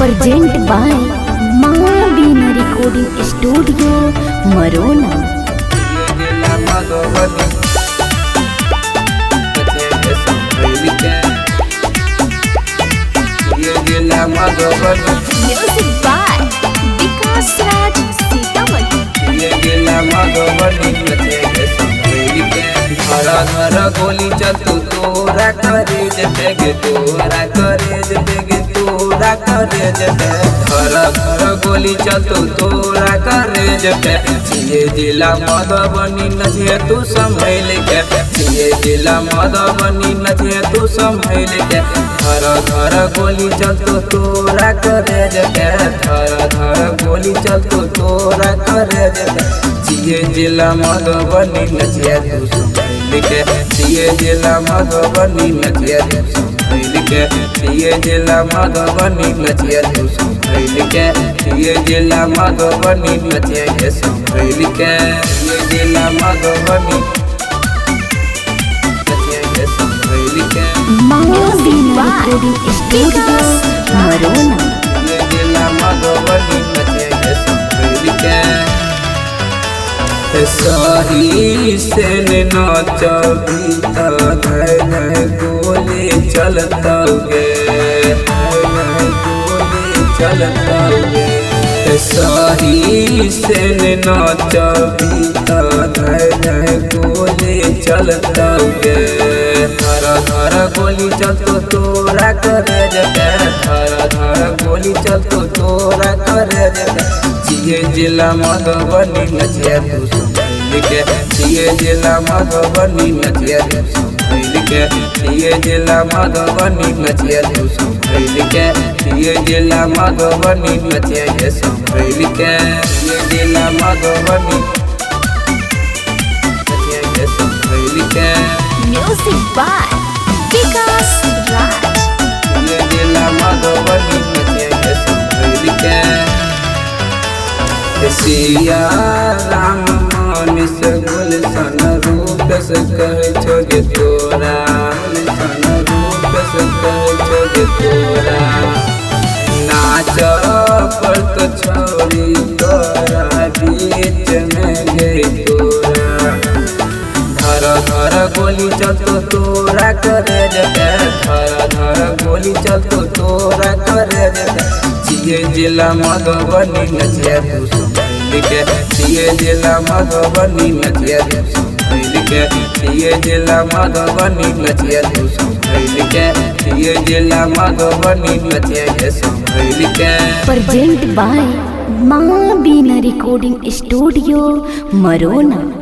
Present by माँ बीना recording studio मरोना। Music by विकास राज सीतामढ़ी। घर गोली चलतू तोरा करे जगे तोरा करे जगे तोरा करे जगे घर गोली चलतू तोरा करे जगे ये जिला मधुबनी नचे तू संभल के ये जिला मधुबनी नचे तू संभल के घर गोली चलतू तोरा करे जगे घर गोली चलतू तोरा करे जगे ये जिला मधुबनी नचे तू संभल के ये जिला मधुबनी नचे तू संभल के ये जिला मधुबनी नचे तू संभल के ये जिला मधुबनी नचे के संभल के ये जिला मधुबनी नचे के संभल के माँ बीना रिकॉर्डिंग स्टूडियो मरोना। ये जिला मधुबनी नचे के संभल के सही से नाचबी गोली चलता गे गोली चलता गे सही से नाचबी गोली चलता गे घर गोली चलतो तोरा करे जगे घर गोली चलतो तोरा करे जगे ये जिला मधुबनी नचे तू संभल के ये जिला मधुबनी नचे तू संभल के ये जिला मधुबनी नचे तू संभल के ये जिला मधुबनी नचे के संभल के ये जिला मधुबनी नचे के संभल के म्यूजिक बाय विकास राज। ये जिला मधुबनी नचे के संभल के सिया राम मनीष गुलशन रूप से कह छोगे तोरा गुलशन रूप से कह छोगे तोरा नाच पर तो छोड़ी तोरा बीच में गई तोरा घर गोली चलतो तोरा करे जगे घर गोली चलतो तोरा करे जगे ये जिला मधुबनी नचे तू संभल के ये जिला मधुबनी नचे तू संभल के ये जिला मधुबनी नचे तू संभल के ये जिला मधुबनी नचे के संभल के प्रेजेंट बाय माँ बीना रिकॉर्डिंग स्टूडियो मरोना।